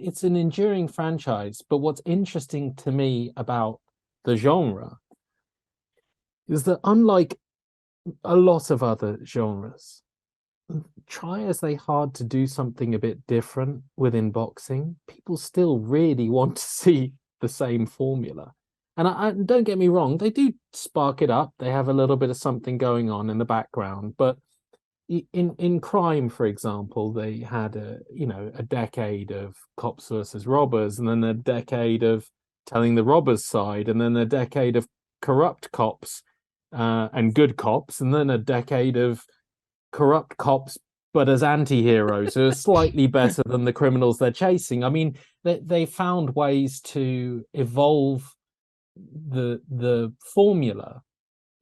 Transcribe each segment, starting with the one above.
it's an enduring franchise. But what's interesting to me about the genre is that unlike a lot of other genres, try as they hard to do something a bit different within boxing, people still really want to see the same formula. And I don't get me wrong, they do spark it up. They have a little bit of something going on in the background. But in crime, for example, they had a decade of cops versus robbers, and then a decade of telling the robbers' side, and then a decade of corrupt cops and good cops, and then a decade of corrupt cops but as anti-heroes who are slightly better than the criminals they're chasing. I mean, they found ways to evolve the formula.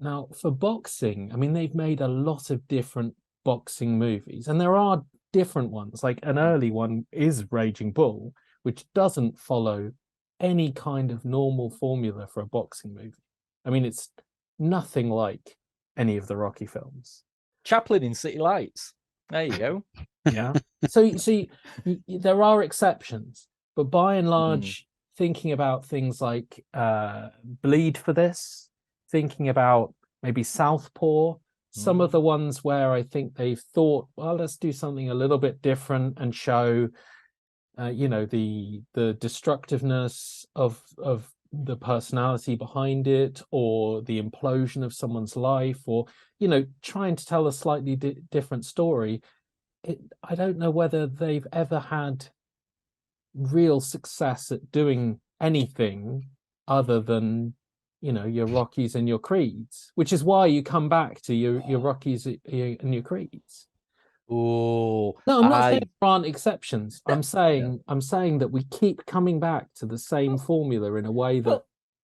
Now, for boxing, I mean, they've made a lot of different boxing movies, and there are different ones. Like an early one is Raging Bull, which doesn't follow any kind of normal formula for a boxing movie. I mean, it's nothing like any of the Rocky films. Chaplin in City Lights. There you go. Yeah. So there are exceptions, but by and large, thinking about things like Bleed for this, thinking about maybe Southpaw, some of the ones where I think they've thought, well, let's do something a little bit different and show, the destructiveness of the personality behind it, or the implosion of someone's life, or trying to tell a slightly different story. I don't know whether they've ever had real success at doing anything other than your Rockies and your Creeds, which is why you come back to your Rockies and your Creeds. Oh no, I'm not saying there aren't exceptions. I'm saying that we keep coming back to the same formula in a way that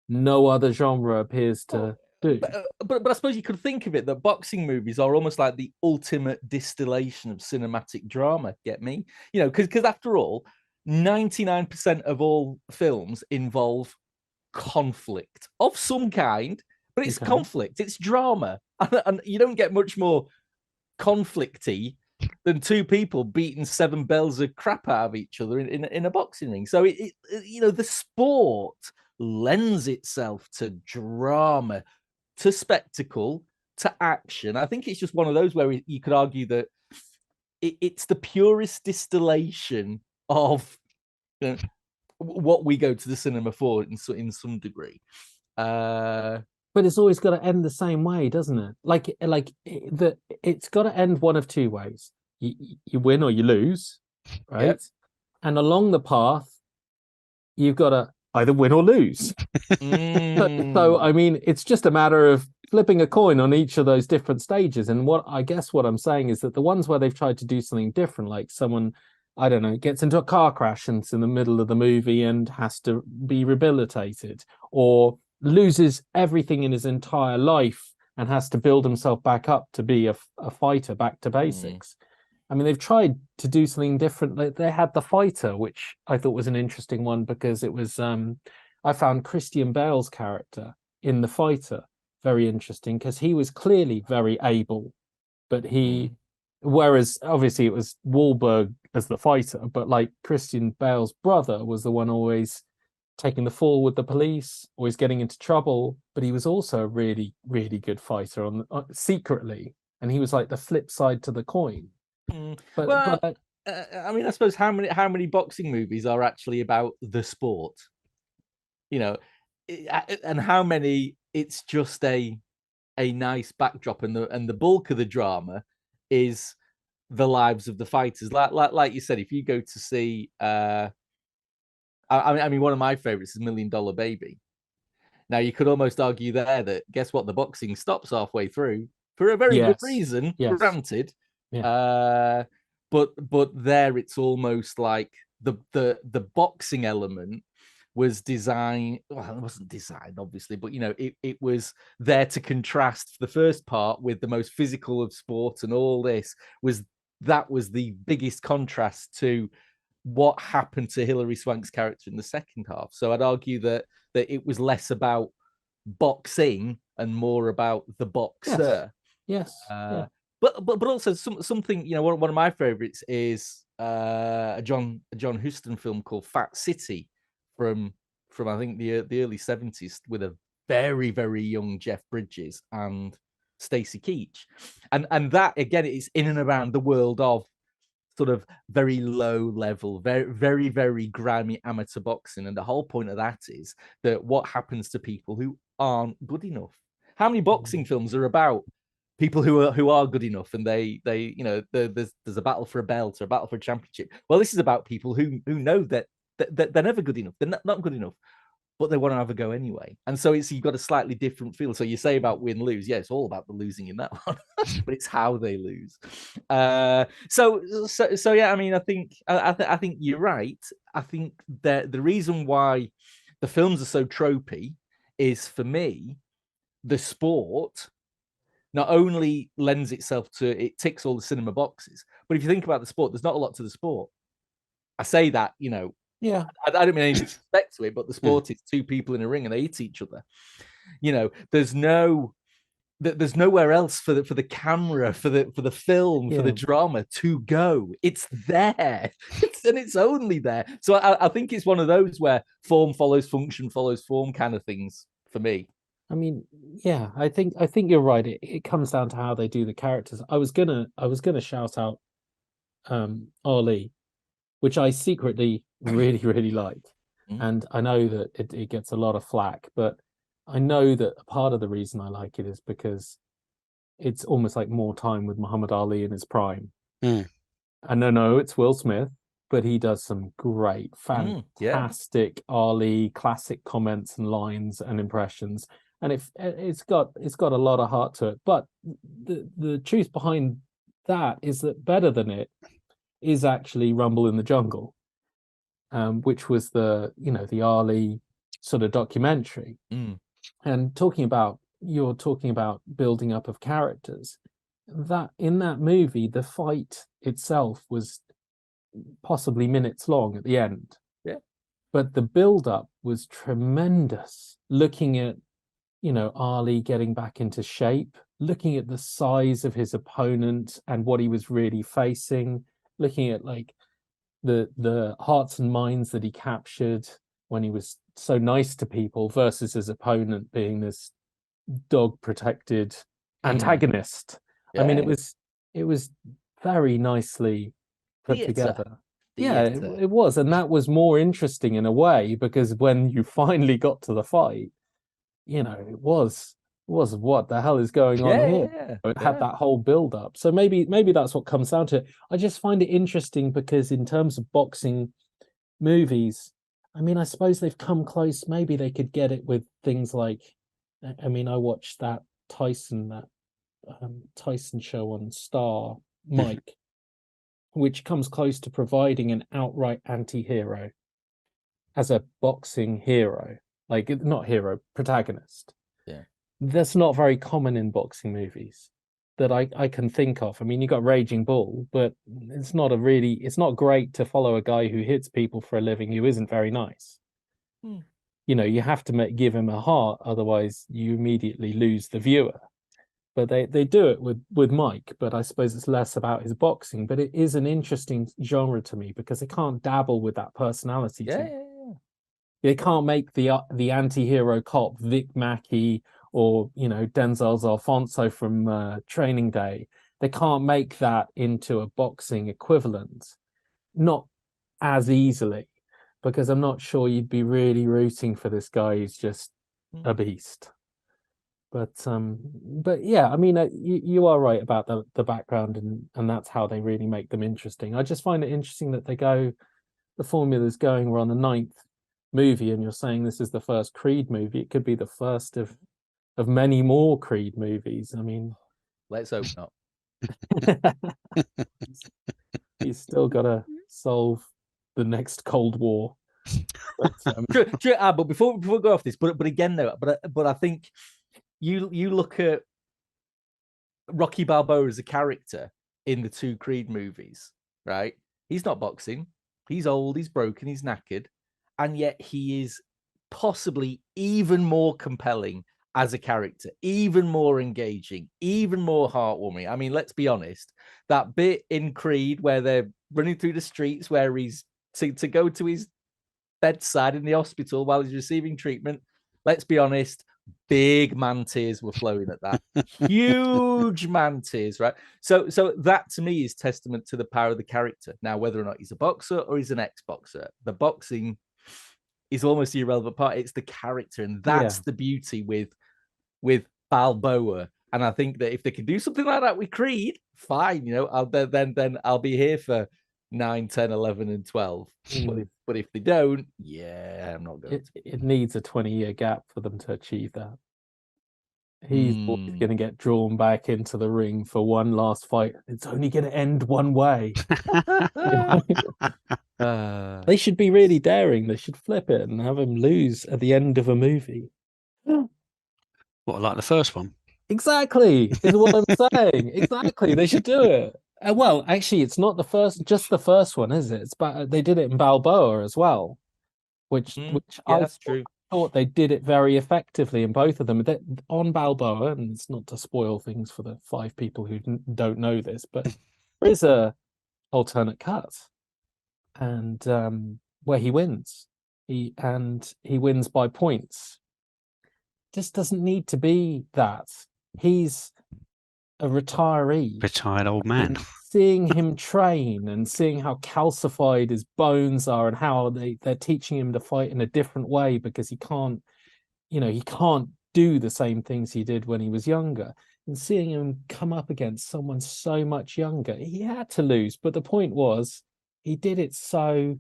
no other genre appears to do. But I suppose you could think of it that boxing movies are almost like the ultimate distillation of cinematic drama. Get me? Because after all, 99% of all films involve conflict of some kind, but it's conflict, it's drama, and you don't get much more conflicty than two people beating 7 bells of crap out of each other in a boxing ring. So the sport lends itself to drama, to spectacle, to action. I think it's just one of those where you could argue that it's the purest distillation of what we go to the cinema for in some degree. But it's always got to end the same way, doesn't it? It's got to end one of two ways. You win or you lose, right? Yep. And along the path, you've got to either win or lose. So, I mean, it's just a matter of flipping a coin on each of those different stages. And what I'm saying is that the ones where they've tried to do something different, like someone, I don't know, gets into a car crash and it's in the middle of the movie and has to be rehabilitated, or loses everything in his entire life and has to build himself back up to be a fighter, back to basics. I mean, they've tried to do something different. They had The Fighter, which I thought was an interesting one because it was, I found Christian Bale's character in The Fighter very interesting because he was clearly very able, but whereas obviously it was Wahlberg as the fighter, but like Christian Bale's brother was the one always taking the fall with the police, always getting into trouble, but he was also a really, really good fighter secretly, and he was like the flip side to the coin. I mean, I suppose how many boxing movies are actually about the sport, and how many it's just a nice backdrop, and the bulk of the drama is the lives of the fighters. Like you said, if you go to see I mean, one of my favorites is $1 Million Baby. Now, you could almost argue there that, guess what, the boxing stops halfway through for a very good reason, granted. Yeah. But there it's almost like the boxing element was designed. Well, it wasn't designed, obviously, but it was there to contrast the first part with the most physical of sport, and all this was the biggest contrast to what happened to Hilary Swank's character in the second half. So I'd argue that it was less about boxing and more about the boxer. Yes. But also something, one of my favorites is a John Huston film called Fat City from I think the early 70s with a very, very young Jeff Bridges and Stacy Keach. And that again is in and around the world of sort of very low level, very, very, very grimy amateur boxing. And the whole point of that is that what happens to people who aren't good enough. How many boxing films are about people who are good enough, and they you know, there's a battle for a belt or a battle for a championship? Well, this is about people who know that they're never good enough, they're not good enough, but they want to have a go anyway. And so you've got a slightly different feel. So you say about win lose, yeah, it's all about the losing in that one, but it's how they lose. So yeah, I mean, I think you're right. I think that the reason why the films are so tropey is, for me, the sport not only lends itself to, it ticks all the cinema boxes, but if you think about the sport, there's not a lot to the sport. I say that, you know, Yeah. I don't mean any disrespect to it, but the sport is two people in a ring and they hit each other. You know, there's nowhere else for the camera, for the film, for the drama to go. It's there, and it's only there. So I think it's one of those where form follows function follows form kind of things for me. I mean, yeah, I think you're right. It comes down to how they do the characters. I was gonna shout out Ali, which I secretly really, really like. And I know that it gets a lot of flack, but I know that a part of the reason I like it is because it's almost like more time with Muhammad Ali in his prime. And no, it's Will Smith, but he does some great, fantastic Ali classic comments and lines and impressions. And it's got a lot of heart to it. But the truth behind that is that better than it is actually Rumble in the Jungle, which was the Ali sort of documentary. And you're talking about building up of characters. That in that movie, the fight itself was possibly minutes long at the end. Yeah. But the build up was tremendous. Looking at, Ali getting back into shape, looking at the size of his opponent and what he was really facing, looking at like the hearts and minds that he captured when he was so nice to people versus his opponent being this dog protected antagonist. I mean, it was very nicely put together. Yeah, it was. And that was more interesting in a way, because when you finally got to the fight, it was what the hell is going on here? It had that whole build up. So maybe that's what comes down to it. I just find it interesting because in terms of boxing movies, I mean, I suppose they've come close. Maybe they could get it with things like, I mean, I watched that Tyson show on Star, Mike, which comes close to providing an outright anti-hero as a boxing hero, like not hero, protagonist. Yeah, that's not very common in boxing movies that I can think of. I mean, you got Raging Bull, but it's not great to follow a guy who hits people for a living who isn't very nice. You have to give him a heart, otherwise you immediately lose the viewer. But they do it with Mike, but I suppose it's less about his boxing. But it is an interesting genre to me because they can't dabble with that personality. They can't make the anti-hero cop Vic Mackey or Denzel's Alfonso from Training Day. They can't make that into a boxing equivalent, not as easily, because I'm not sure you'd be really rooting for this guy who's just a beast. But yeah, I mean, you are right about the background, and that's how they really make them interesting. I just find it interesting that the formula's going. We're on the 9th movie, and you're saying this is the first Creed movie. It could be the first of many more Creed movies. I mean, let's hope not. He's still got to solve the next Cold War. But before we go off this, but again though, but I think you look at Rocky Balboa as a character in the 2 Creed movies, right? He's not boxing. He's old. He's broken. He's knackered, and yet he is possibly even more compelling as a character, even more engaging, even more heartwarming. I mean, let's be honest, that bit in Creed where they're running through the streets, where he's to go to his bedside in the hospital while he's receiving treatment, let's be honest, big man tears were flowing at that. Huge man tears, right? So that to me is testament to the power of the character. Now, whether or not he's a boxer or he's an ex-boxer, the boxing is almost the irrelevant part. It's the character, and that's the beauty with Balboa. And I think that if they can do something like that with Creed, fine, you know, then I'll be here for 9, 10, 11, and 12. But if they don't, I'm not going to. It needs a 20-year gap for them to achieve that. He's always going to get drawn back into the ring for one last fight. It's only going to end one way. They should be really daring. They should flip it and have him lose at the end of a movie. What, like the first one? Exactly, is what I'm saying. Exactly, they should do it. Well, actually, it's not just the first one, is it? They did it in Balboa as well, which that's true. Thought they did it very effectively in both of them. On Balboa, and it's not to spoil things for the 5 people who don't know this, but there is a alternate cut, and where he wins, he wins by points. Just doesn't need to be that. He's a retired old man. Seeing him train and seeing how calcified his bones are, and how they're teaching him to fight in a different way because he can't do the same things he did when he was younger. And seeing him come up against someone so much younger, he had to lose. But the point was, he did it so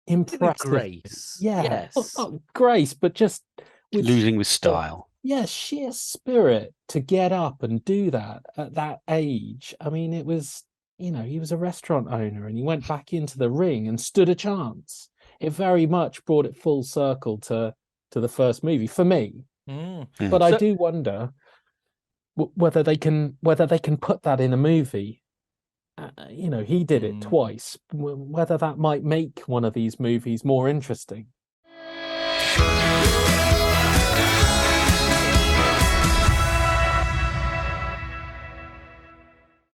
impressive. Grace. Yes. Not grace, but just losing with style. Sheer spirit to get up and do that at that age. I mean, it was, he was a restaurant owner and he went back into the ring and stood a chance. It very much brought it full circle to the first movie for me. But I do wonder whether they can put that in a movie. He did it twice. Whether that might make one of these movies more interesting.